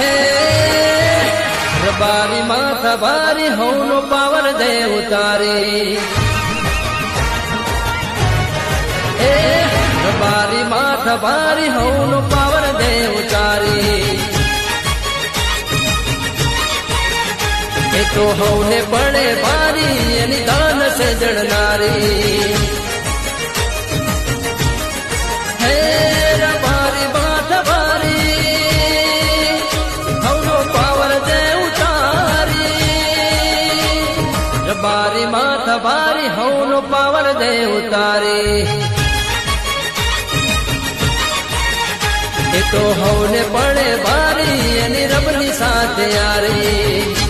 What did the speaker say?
હે રબારી માથા ભારી હવનો પાવર દે ઉતારી હે રબારી માથા ભારી હવનો પાવર દે ઉતારી એ તો હવને પડે ભારી એની દાન સે જડનારી હે રબારી માથા ભારી હવનો પાવર દે ઉતારી રબારી માથા ભારી હવનો પાવર દે ઉતારી એ તો હવને પડે ભારી એની રબની સાથે યારી